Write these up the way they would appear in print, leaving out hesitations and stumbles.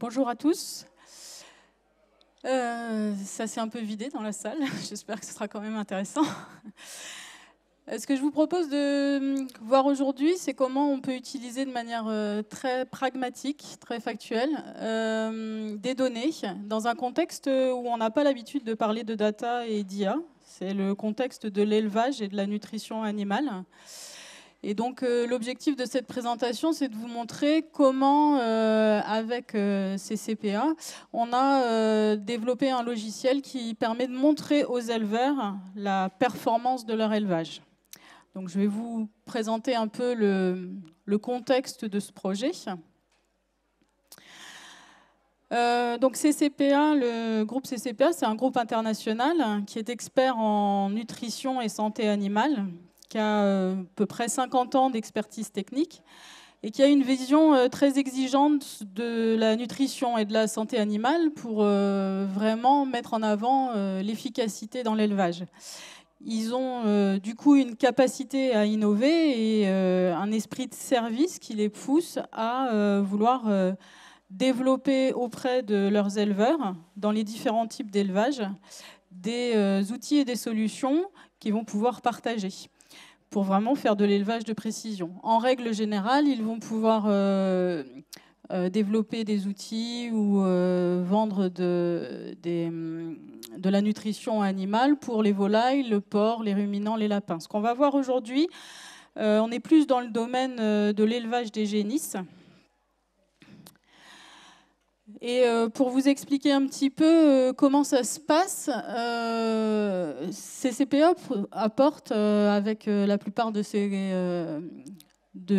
Bonjour à tous. Ça s'est un peu vidé dans la salle. J'espère que ce sera quand même intéressant. Ce que je vous propose de voir aujourd'hui, c'est comment on peut utiliser de manière très pragmatique, très factuelle, des données dans un contexte où on n'a pas l'habitude de parler de data et d'IA. C'est le contexte de l'élevage et de la nutrition animale. Et donc l'objectif de cette présentation, c'est de vous montrer comment, avec CCPA, on a développé un logiciel qui permet de montrer aux éleveurs la performance de leur élevage. Donc je vais vous présenter un peu le contexte de ce projet. Donc CCPA, le groupe CCPA, c'est un groupe international qui est expert en nutrition et santé animale, qui a à peu près 50 ans d'expertise technique et qui a une vision très exigeante de la nutrition et de la santé animale pour vraiment mettre en avant l'efficacité dans l'élevage. Ils ont du coup une capacité à innover et un esprit de service qui les pousse à vouloir développer auprès de leurs éleveurs, dans les différents types d'élevage, des outils et des solutions qu'ils vont pouvoir partager pour vraiment faire de l'élevage de précision. En règle générale, ils vont pouvoir développer des outils ou vendre de la nutrition animale pour les volailles, le porc, les ruminants, les lapins. Ce qu'on va voir aujourd'hui, on est plus dans le domaine de l'élevage des génisses. Et pour vous expliquer un petit peu comment ça se passe, CCPA apporte avec la plupart de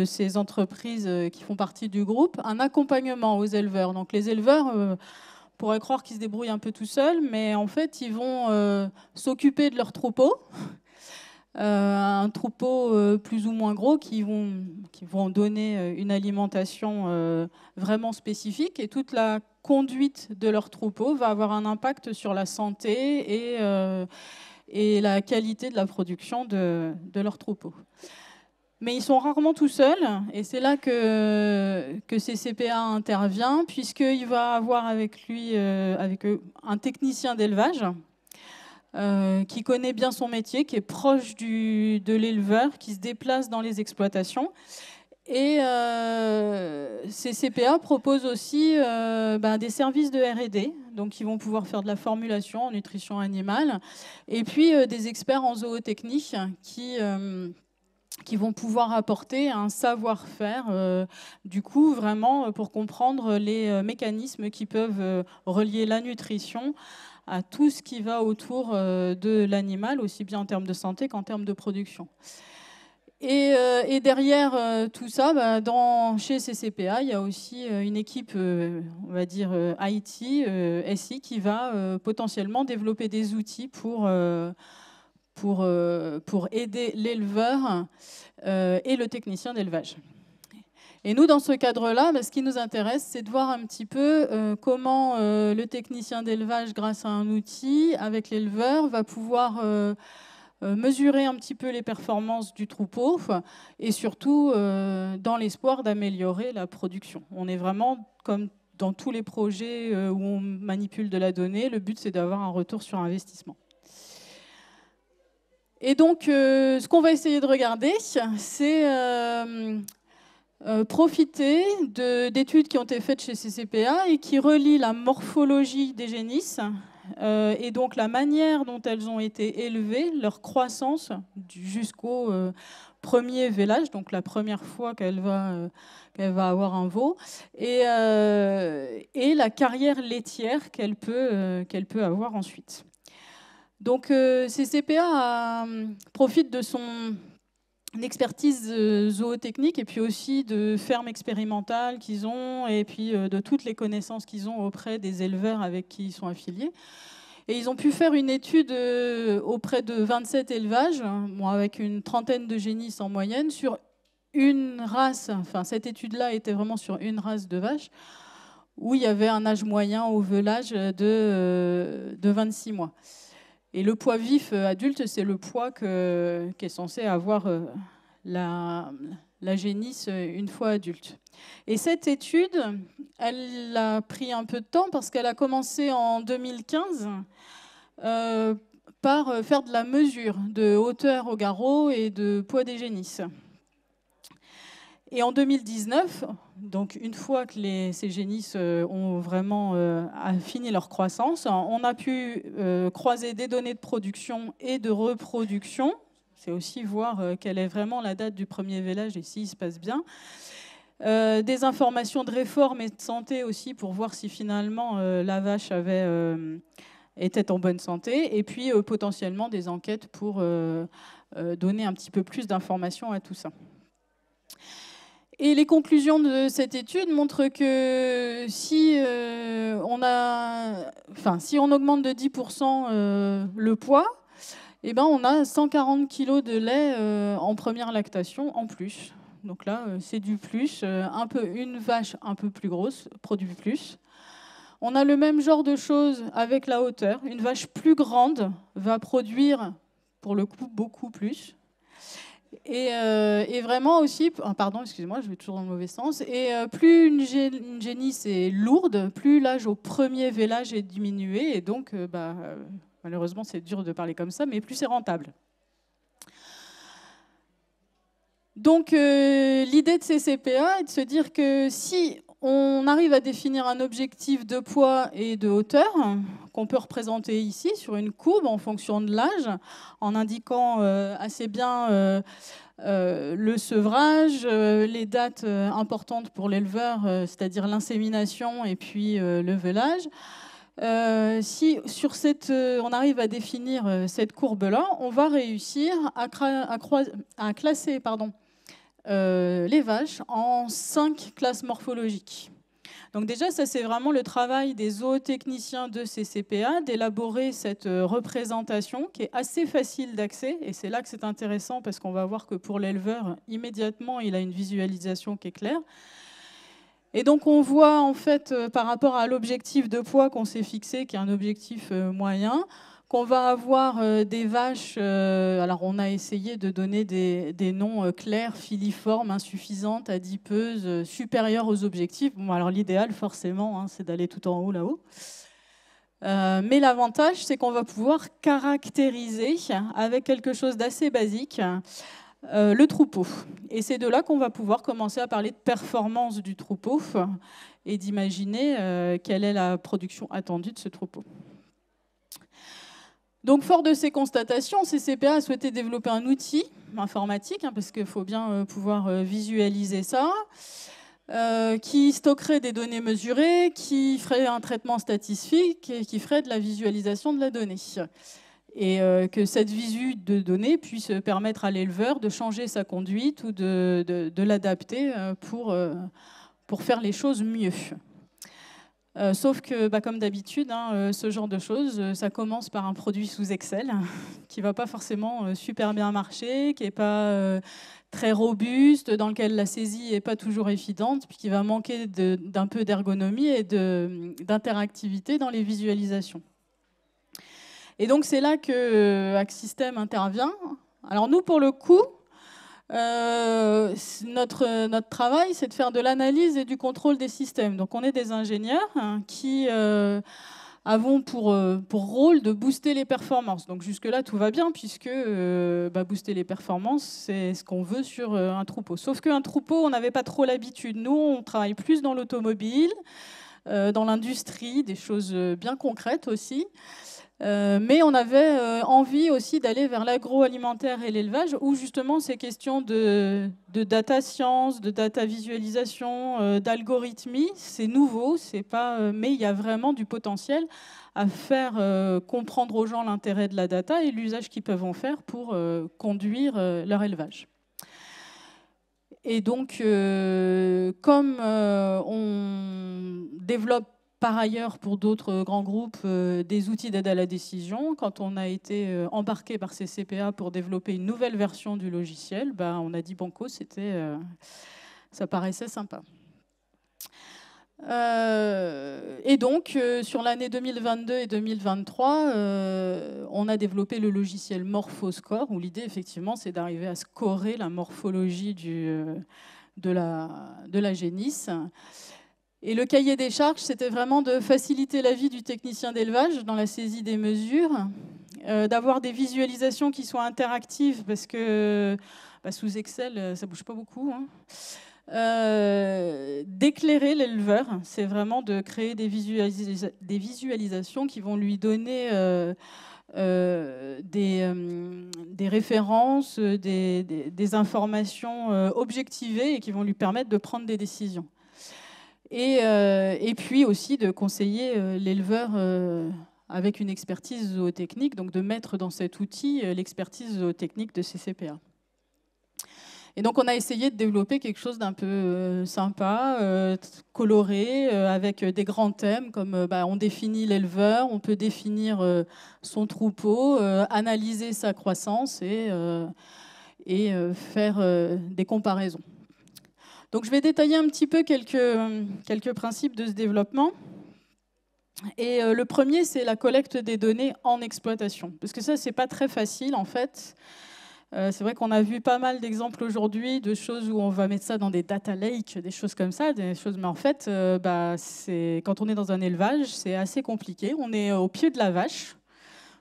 ces entreprises qui font partie du groupe un accompagnement aux éleveurs. Donc les éleveurs pourraient croire qu'ils se débrouillent un peu tout seuls, mais en fait ils vont s'occuper de leur troupeau. Un troupeau plus ou moins gros qui vont donner une alimentation vraiment spécifique, et toute la conduite de leur troupeau va avoir un impact sur la santé et la qualité de la production de leur troupeau. Mais ils sont rarement tout seuls, et c'est là que CCPA intervient, puisqu'il va avoir avec lui, avec eux, un technicien d'élevage qui connaît bien son métier, qui est proche de l'éleveur, qui se déplace dans les exploitations. Et CCPA propose aussi des services de R&D, donc ils vont pouvoir faire de la formulation en nutrition animale, et puis des experts en zootechnie qui vont pouvoir apporter un savoir-faire, du coup, vraiment pour comprendre les mécanismes qui peuvent relier la nutrition à tout ce qui va autour de l'animal, aussi bien en termes de santé qu'en termes de production. Et derrière tout ça, chez CCPA, il y a aussi une équipe, on va dire IT, SI, qui va potentiellement développer des outils pour aider l'éleveur et le technicien d'élevage. Et nous, dans ce cadre-là, ce qui nous intéresse, c'est de voir un petit peu comment le technicien d'élevage, grâce à un outil, avec l'éleveur, va pouvoir mesurer un petit peu les performances du troupeau et surtout dans l'espoir d'améliorer la production. On est vraiment comme dans tous les projets où on manipule de la donnée, le but c'est d'avoir un retour sur investissement. Et donc, ce qu'on va essayer de regarder, c'est profiter d'études qui ont été faites chez CCPA et qui relient la morphologie des génisses et donc la manière dont elles ont été élevées, leur croissance jusqu'au premier vélage, donc la première fois qu'elle va avoir un veau, et la carrière laitière qu'elle peut avoir ensuite. Donc CCPA profite de son expertise zootechnique et puis aussi de fermes expérimentales qu'ils ont et puis de toutes les connaissances qu'ils ont auprès des éleveurs avec qui ils sont affiliés. Et ils ont pu faire une étude auprès de 27 élevages, avec une trentaine de génisses en moyenne, sur une race. Enfin, cette étude-là était vraiment sur une race de vaches, où il y avait un âge moyen au veulage de 26 mois. Et le poids vif adulte, c'est le poids qu'est censé avoir la génisse une fois adulte. Et cette étude, elle a pris un peu de temps parce qu'elle a commencé en 2015 par faire de la mesure de hauteur au garrot et de poids des génisses. Et en 2019, donc une fois que ces génisses ont vraiment fini leur croissance, on a pu croiser des données de production et de reproduction. C'est aussi voir quelle est vraiment la date du premier vélage et s'il se passe bien. Des informations de réforme et de santé aussi pour voir si finalement la vache était en bonne santé. Et puis potentiellement des enquêtes pour donner un petit peu plus d'informations à tout ça. Et les conclusions de cette étude montrent que si on augmente de 10% le poids, eh ben on a 140 kg de lait en première lactation en plus. Donc là, c'est du plus. Une vache un peu plus grosse produit plus. On a le même genre de choses avec la hauteur. Une vache plus grande va produire, pour le coup, beaucoup plus. Et vraiment aussi, pardon, excusez-moi, je vais toujours dans le mauvais sens. Et plus une génisse est lourde, plus l'âge au premier vélage est diminué. Et donc, malheureusement, c'est dur de parler comme ça, mais plus c'est rentable. Donc, l'idée de ces CCPA est de se dire que si on arrive à définir un objectif de poids et de hauteur, qu'on peut représenter ici sur une courbe en fonction de l'âge, en indiquant assez bien le sevrage, les dates importantes pour l'éleveur, c'est-à-dire l'insémination et puis le velage. Si sur on arrive à définir cette courbe-là, on va réussir à classer les vaches en 5 classes morphologiques. Donc déjà, ça c'est vraiment le travail des zootechniciens de ces CCPA, d'élaborer cette représentation qui est assez facile d'accès. Et c'est là que c'est intéressant parce qu'on va voir que pour l'éleveur, immédiatement, il a une visualisation qui est claire. Et donc on voit en fait par rapport à l'objectif de poids qu'on s'est fixé, qui est un objectif moyen, qu'on va avoir des vaches, alors on a essayé de donner des noms clairs, filiformes, insuffisantes, adipeuses, supérieures aux objectifs. Bon, alors l'idéal forcément, hein, c'est d'aller tout en haut là-haut. Mais l'avantage, c'est qu'on va pouvoir caractériser avec quelque chose d'assez basique le troupeau. Et c'est de là qu'on va pouvoir commencer à parler de performance du troupeau et d'imaginer quelle est la production attendue de ce troupeau. Donc, fort de ces constatations, CCPA a souhaité développer un outil informatique, hein, parce qu'il faut bien pouvoir visualiser ça, qui stockerait des données mesurées, qui ferait un traitement statistique et qui ferait de la visualisation de la donnée. Et que cette visu de données puisse permettre à l'éleveur de changer sa conduite ou de l'adapter pour faire les choses mieux. Sauf que, comme d'habitude, hein, ce genre de choses, ça commence par un produit sous Excel qui ne va pas forcément super bien marcher, qui n'est pas très robuste, dans lequel la saisie n'est pas toujours évidente, puis qui va manquer d'un peu d'ergonomie et d'interactivité dans les visualisations. Et donc, c'est là que Axystem intervient. Alors nous, pour le coup, notre travail, c'est de faire de l'analyse et du contrôle des systèmes. Donc on est des ingénieurs qui avons pour rôle de booster les performances. Donc jusque-là, tout va bien, puisque booster les performances, c'est ce qu'on veut sur un troupeau. Sauf qu'un troupeau, on n'avait pas trop l'habitude. Nous, on travaille plus dans l'automobile, dans l'industrie, des choses bien concrètes aussi. Mais on avait envie aussi d'aller vers l'agroalimentaire et l'élevage, où justement ces questions de data science, de data visualisation, d'algorithmie, c'est nouveau, c'est pas, mais il y a vraiment du potentiel à faire comprendre aux gens l'intérêt de la data et l'usage qu'ils peuvent en faire pour conduire leur élevage. Et donc, comme on développe par ailleurs, pour d'autres grands groupes, des outils d'aide à la décision. Quand on a été embarqué par ces CCPA pour développer une nouvelle version du logiciel, on a dit banco, ça paraissait sympa. Et donc, sur l'année 2022 et 2023, on a développé le logiciel MorphoScore, où l'idée, effectivement, c'est d'arriver à scorer la morphologie de la génisse. Et le cahier des charges, c'était vraiment de faciliter la vie du technicien d'élevage dans la saisie des mesures, d'avoir des visualisations qui soient interactives, parce que sous Excel, ça ne bouge pas beaucoup, hein. D'éclairer l'éleveur, c'est vraiment de créer des visualisations qui vont lui donner des références, des informations objectivées et qui vont lui permettre de prendre des décisions. Et puis aussi de conseiller l'éleveur avec une expertise zootechnique, donc de mettre dans cet outil l'expertise zootechnique de CCPA. Et donc on a essayé de développer quelque chose d'un peu sympa, coloré, avec des grands thèmes comme on définit l'éleveur, on peut définir son troupeau, analyser sa croissance et faire des comparaisons. Donc je vais détailler un petit peu quelques principes de ce développement. Et le premier, c'est la collecte des données en exploitation. Parce que ça, c'est pas très facile en fait. C'est vrai qu'on a vu pas mal d'exemples aujourd'hui de choses où on va mettre ça dans des data lakes, des choses comme ça, mais en fait, quand on est dans un élevage, c'est assez compliqué. On est au pied de la vache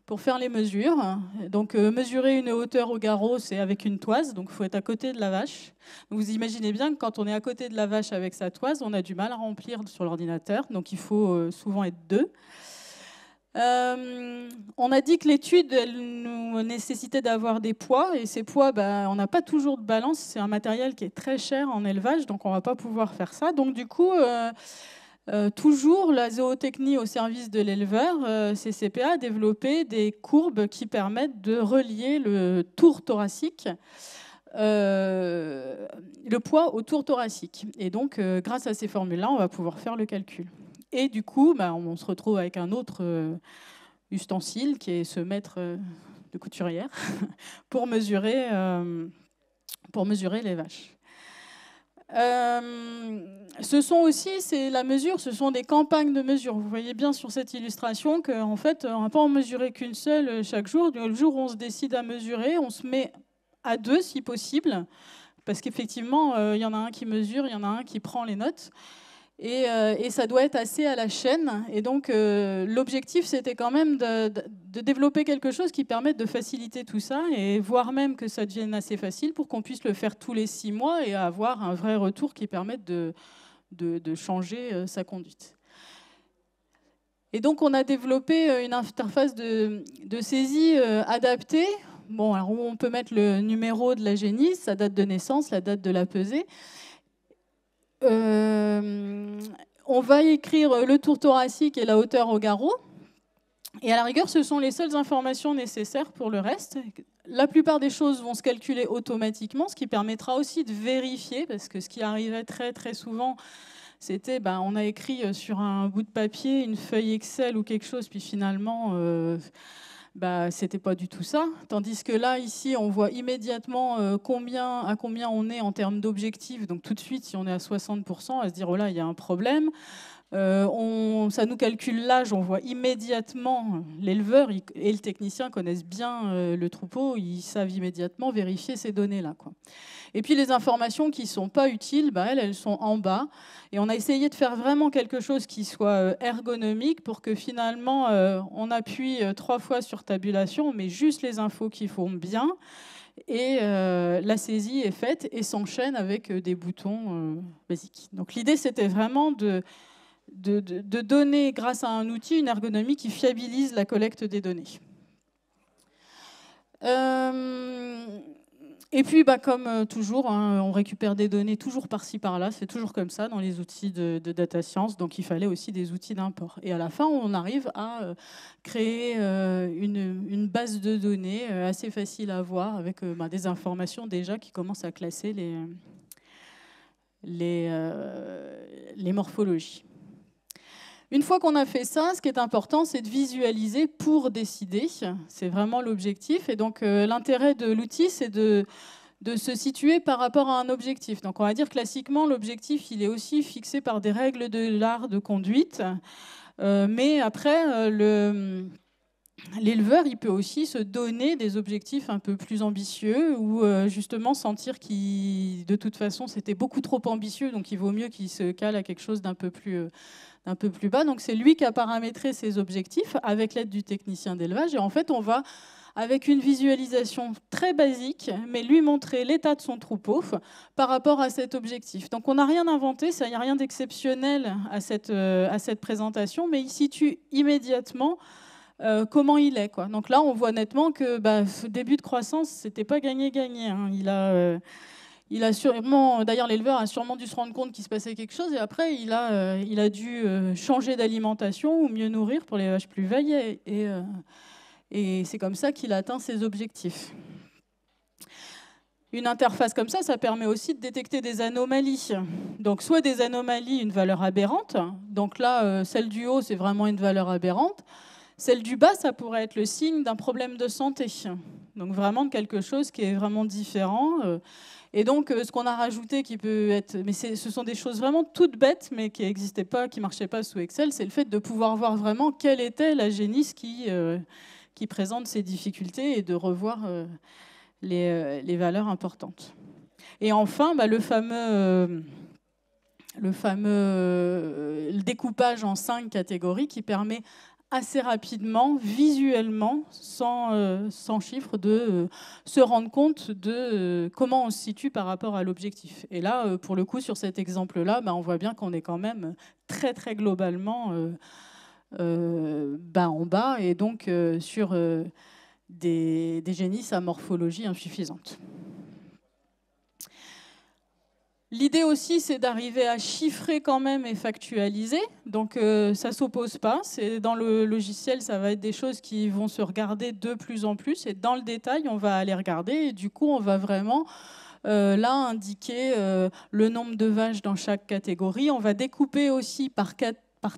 pour faire les mesures. Donc mesurer une hauteur au garrot, c'est avec une toise, donc il faut être à côté de la vache. Donc, vous imaginez bien que quand on est à côté de la vache avec sa toise, on a du mal à remplir sur l'ordinateur, donc il faut souvent être deux. On a dit que l'étude, elle nous nécessitait d'avoir des poids, et ces poids, on n'a pas toujours de balance, c'est un matériel qui est très cher en élevage, donc on ne va pas pouvoir faire ça. Donc du coup, toujours la zootechnie au service de l'éleveur, CCPA a développé des courbes qui permettent de relier le tour thoracique, le poids au tour thoracique. Et donc, grâce à ces formules-là, on va pouvoir faire le calcul. Et du coup, on se retrouve avec un autre ustensile qui est ce mètre de couturière pour mesurer les vaches. Ce sont aussi, c'est la mesure, ce sont des campagnes de mesure. Vous voyez bien sur cette illustration qu'en fait, on ne va pas en mesurer qu'une seule chaque jour. Le jour où on se décide à mesurer, on se met à deux si possible, parce qu'effectivement, il y en a un qui mesure, il y en a un qui prend les notes. Et ça doit être assez à la chaîne. Et donc, l'objectif, c'était quand même de développer quelque chose qui permette de faciliter tout ça, et voire même que ça devienne assez facile pour qu'on puisse le faire tous les 6 mois et avoir un vrai retour qui permette de changer sa conduite. Et donc, on a développé une interface de saisie adaptée. Bon, alors où on peut mettre le numéro de la génisse, sa date de naissance, la date de la pesée. On va écrire le tour thoracique et la hauteur au garrot. Et à la rigueur, ce sont les seules informations nécessaires pour le reste. La plupart des choses vont se calculer automatiquement, ce qui permettra aussi de vérifier, parce que ce qui arrivait très très souvent, c'était on a écrit sur un bout de papier, une feuille Excel ou quelque chose, puis finalement... c'était pas du tout ça. Tandis que là, ici, on voit immédiatement à combien on est en termes d'objectifs. Donc tout de suite, si on est à 60%, on va se dire, oh là, il y a un problème. Ça nous calcule l'âge, on voit immédiatement, l'éleveur et le technicien connaissent bien le troupeau, ils savent immédiatement vérifier ces données-là, quoi. Et puis les informations qui ne sont pas utiles, elles sont en bas. Et on a essayé de faire vraiment quelque chose qui soit ergonomique pour que finalement, on appuie 3 fois sur tabulation, mais juste les infos qui font bien. Et la saisie est faite et s'enchaîne avec des boutons basiques. Donc l'idée, c'était vraiment de donner, grâce à un outil, une ergonomie qui fiabilise la collecte des données. Et puis, comme toujours, on récupère des données toujours par-ci, par-là. C'est toujours comme ça dans les outils de data science. Donc, il fallait aussi des outils d'import. Et à la fin, on arrive à créer une base de données assez facile à voir, avec des informations déjà qui commencent à classer les morphologies. Une fois qu'on a fait ça, ce qui est important, c'est de visualiser pour décider. C'est vraiment l'objectif. Et donc, l'intérêt de l'outil, c'est de de se situer par rapport à un objectif. Donc on va dire classiquement, l'objectif, il est aussi fixé par des règles de l'art de conduite. Mais après, l'éleveur, il peut aussi se donner des objectifs un peu plus ambitieux ou justement sentir qu'il, de toute façon, c'était beaucoup trop ambitieux, donc il vaut mieux qu'il se cale à quelque chose d'un peu plus bas. Donc c'est lui qui a paramétré ses objectifs avec l'aide du technicien d'élevage. Et en fait, on va, avec une visualisation très basique, mais lui montrer l'état de son troupeau par rapport à cet objectif. Donc on n'a rien inventé, il n'y a rien d'exceptionnel à cette présentation, mais il situe immédiatement comment il est, quoi. Donc là, on voit nettement que ce début de croissance, c'était pas gagné-gagné. Hein. Il a sûrement, d'ailleurs, l'éleveur a sûrement dû se rendre compte qu'il se passait quelque chose, et après, il a dû changer d'alimentation ou mieux nourrir pour les vaches plus vieilles, et c'est comme ça qu'il a atteint ses objectifs. Une interface comme ça permet aussi de détecter des anomalies. Donc, soit des anomalies, une valeur aberrante. Donc là, celle du haut, c'est vraiment une valeur aberrante. Celle du bas, ça pourrait être le signe d'un problème de santé. Donc vraiment de quelque chose qui est vraiment différent. Et donc ce qu'on a rajouté qui peut être... Mais ce sont des choses vraiment toutes bêtes, mais qui n'existaient pas, qui ne marchaient pas sous Excel. C'est le fait de pouvoir voir vraiment quelle était la génisse qui présente ces difficultés et de revoir les valeurs importantes. Et enfin, le fameux découpage en 5 catégories qui permet assez rapidement, visuellement, sans chiffres, de se rendre compte de comment on se situe par rapport à l'objectif. Et là, pour le coup, sur cet exemple-là, on voit bien qu'on est quand même très, très globalement en bas, et donc sur des génisses à morphologie insuffisante. L'idée aussi, c'est d'arriver à chiffrer quand même et factualiser. Donc, ça ne s'oppose pas. Dans le logiciel, ça va être des choses qui vont se regarder de plus en plus. Et dans le détail, on va aller regarder. Et du coup, on va vraiment là indiquer le nombre de vaches dans chaque catégorie. On va découper aussi par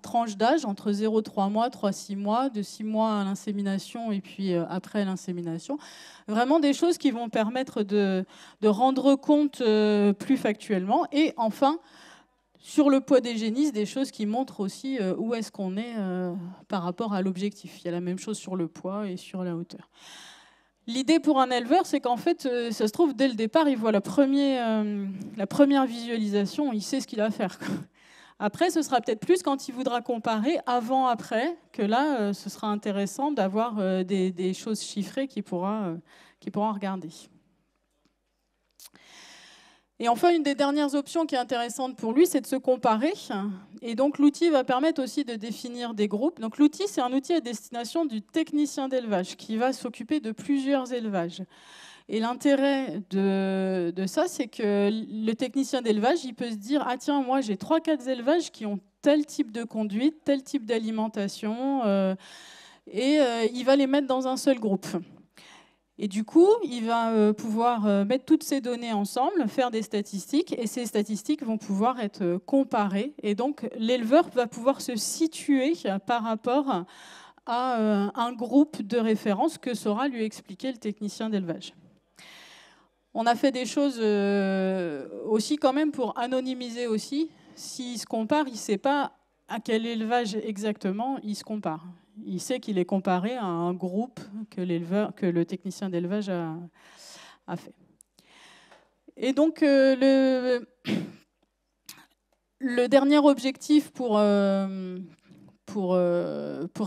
tranche d'âge, entre 0,3 mois, 3,6 mois, de 6 mois à l'insémination et puis après l'insémination. Vraiment des choses qui vont permettre de rendre compte plus factuellement. Et enfin, sur le poids des génisses, des choses qui montrent aussi où est-ce qu'on est par rapport à l'objectif. Il y a la même chose sur le poids et sur la hauteur. L'idée pour un éleveur, c'est qu'en fait, ça se trouve, dès le départ, il voit la première visualisation, il sait ce qu'il a à faire, quoi. Après, ce sera peut-être plus quand il voudra comparer avant-après, que là, ce sera intéressant d'avoir des choses chiffrées qu'il pourra regarder. Et enfin, une des dernières options qui est intéressante pour lui, c'est de se comparer. Et donc, l'outil va permettre aussi de définir des groupes. Donc, l'outil, c'est un outil à destination du technicien d'élevage qui va s'occuper de plusieurs élevages. Et l'intérêt de ça, c'est que le technicien d'élevage, il peut se dire « Ah tiens, moi j'ai 3-4 élevages qui ont tel type de conduite, tel type d'alimentation, et il va les mettre dans un seul groupe. » Et du coup, il va pouvoir mettre toutes ces données ensemble, faire des statistiques, et ces statistiques vont pouvoir être comparées. Et donc, l'éleveur va pouvoir se situer par rapport à un groupe de référence que saura lui expliquer le technicien d'élevage. On a fait des choses aussi quand même pour anonymiser aussi. S'il se compare, il ne sait pas à quel élevage exactement il se compare. Il sait qu'il est comparé à un groupe que le technicien d'élevage a fait. Et donc, le dernier objectif pour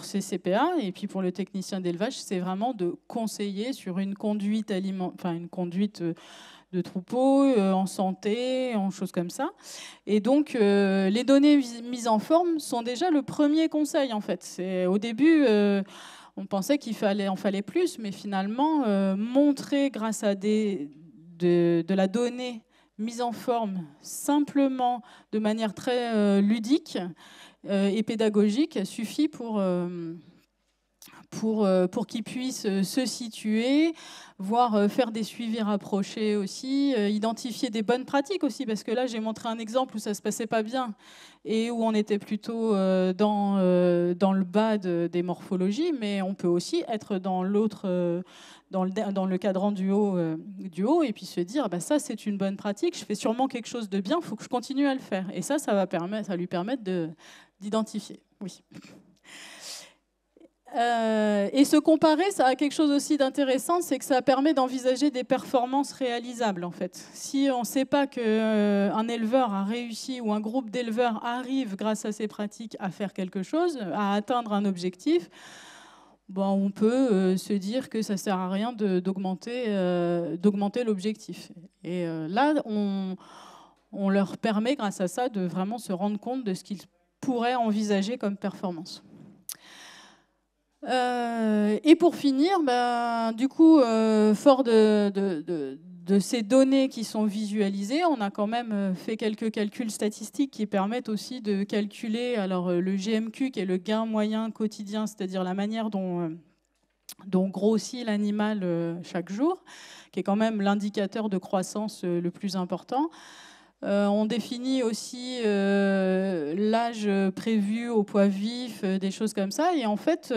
ces CPA et puis pour le technicien d'élevage, c'est vraiment de conseiller sur une conduite de troupeau, en santé, en choses comme ça. Et donc, les données mises en forme sont déjà le premier conseil, en fait. Au début, on pensait en fallait plus, mais finalement, montrer grâce à de la donnée mise en forme simplement, de manière très ludique et pédagogique, suffit pour pour qu'ils puissent se situer, voire faire des suivis rapprochés aussi, identifier des bonnes pratiques aussi, parce que là j'ai montré un exemple où ça se passait pas bien et où on était plutôt dans le bas des morphologies, mais on peut aussi être dans l'autre, dans le cadran du haut, et puis se dire bah, ça c'est une bonne pratique, je fais sûrement quelque chose de bien, il faut que je continue à le faire. Et ça va lui permettre d'identifier. Oui. Et se comparer, ça a quelque chose aussi d'intéressant, c'est que ça permet d'envisager des performances réalisables en fait. Si on ne sait pas qu'un éleveur a réussi ou un groupe d'éleveurs arrive grâce à ces pratiques à faire quelque chose, à atteindre un objectif, bon, on peut se dire que ça ne sert à rien d'augmenter l'objectif. Et là, on leur permet grâce à ça de vraiment se rendre compte de ce qu'ils pourraient envisager comme performance. Et pour finir, du coup, fort de ces données qui sont visualisées, on a quand même fait quelques calculs statistiques qui permettent aussi de calculer alors, le GMQ, qui est le gain moyen quotidien, c'est-à-dire la manière dont grossit l'animal chaque jour, qui est quand même l'indicateur de croissance le plus important. On définit aussi l'âge prévu au poids vif, des choses comme ça. Et en fait,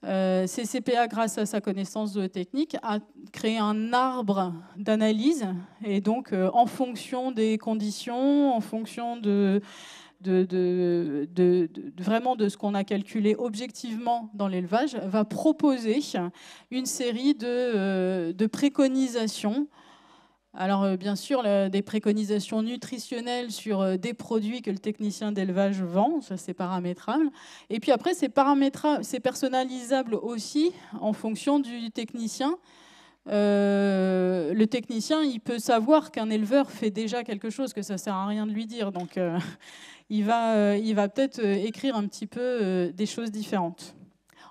CCPA, grâce à sa connaissance technique, a créé un arbre d'analyse. Et donc, en fonction des conditions, en fonction vraiment de ce qu'on a calculé objectivement dans l'élevage, va proposer une série de préconisations. Alors, bien sûr, des préconisations nutritionnelles sur des produits que le technicien d'élevage vend, ça c'est paramétrable. Et puis après, c'est personnalisable aussi en fonction du technicien. Le technicien, il peut savoir qu'un éleveur fait déjà quelque chose, que ça ne sert à rien de lui dire. Donc, il va peut-être écrire un petit peu des choses différentes.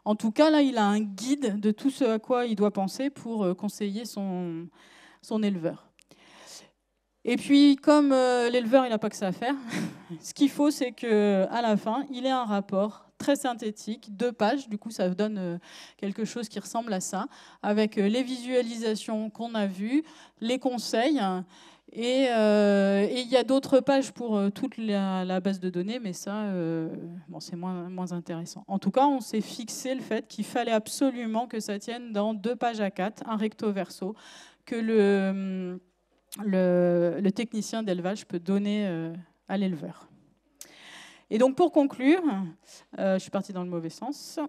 En tout cas, là, il a un guide de tout ce à quoi il doit penser pour conseiller son éleveur. Et puis, comme l'éleveur, il n'a pas que ça à faire, ce qu'il faut, c'est qu'à la fin, il ait un rapport très synthétique, 2 pages, du coup, ça donne quelque chose qui ressemble à ça, avec les visualisations qu'on a vues, les conseils, et il y a d'autres pages pour toute la base de données, mais ça, bon, c'est moins intéressant. En tout cas, on s'est fixé le fait qu'il fallait absolument que ça tienne dans 2 pages A4, un recto-verso, que le technicien d'élevage peut donner à l'éleveur. Et donc pour conclure, je suis partie dans le mauvais sens.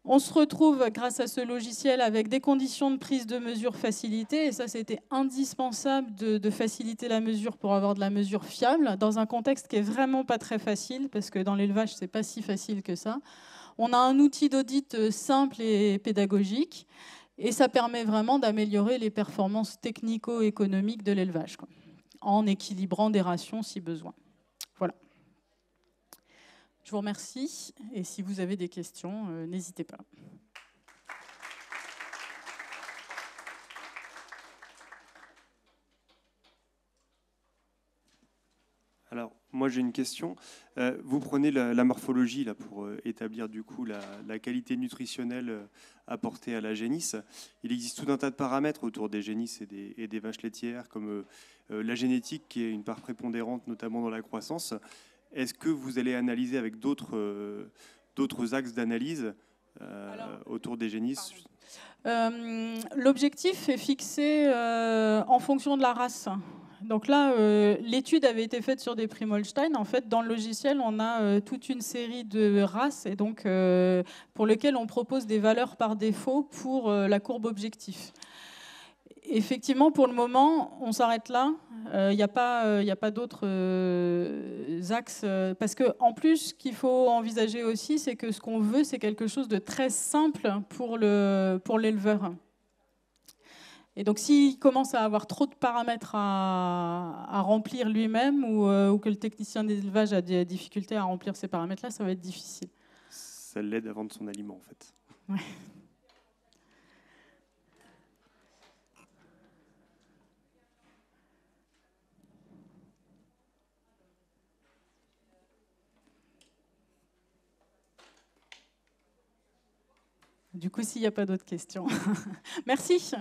On se retrouve grâce à ce logiciel avec des conditions de prise de mesure facilitées. Et ça, c'était indispensable de faciliter la mesure pour avoir de la mesure fiable dans un contexte qui est vraiment pas très facile, parce que dans l'élevage, c'est pas si facile que ça. On a un outil d'audit simple et pédagogique. Et ça permet vraiment d'améliorer les performances technico-économiques de l'élevage, en équilibrant des rations si besoin. Voilà. Je vous remercie. Et si vous avez des questions, n'hésitez pas. Alors, moi j'ai une question. Vous prenez la morphologie là, pour établir du coup la qualité nutritionnelle apportée à la génisse. Il existe tout un tas de paramètres autour des génisses et des vaches laitières, comme la génétique qui est une part prépondérante, notamment dans la croissance. Est-ce que vous allez analyser avec d'autres axes d'analyse autour des génisses? L'objectif est fixé en fonction de la race. Donc là, l'étude avait été faite sur des Primolstein. En fait, dans le logiciel, on a toute une série de races et donc pour lesquelles on propose des valeurs par défaut pour la courbe objectif. Effectivement, pour le moment, on s'arrête là. Il n'y a pas d'autres axes. Parce qu'en plus, ce qu'il faut envisager aussi, c'est que ce qu'on veut, c'est quelque chose de très simple pour l'éleveur. Et donc, s'il commence à avoir trop de paramètres à remplir lui-même ou que le technicien d'élevage a des difficultés à remplir ces paramètres-là, ça va être difficile. Ça l'aide à vendre son aliment, en fait. Ouais. Du coup, s'il n'y a pas d'autres questions. Merci.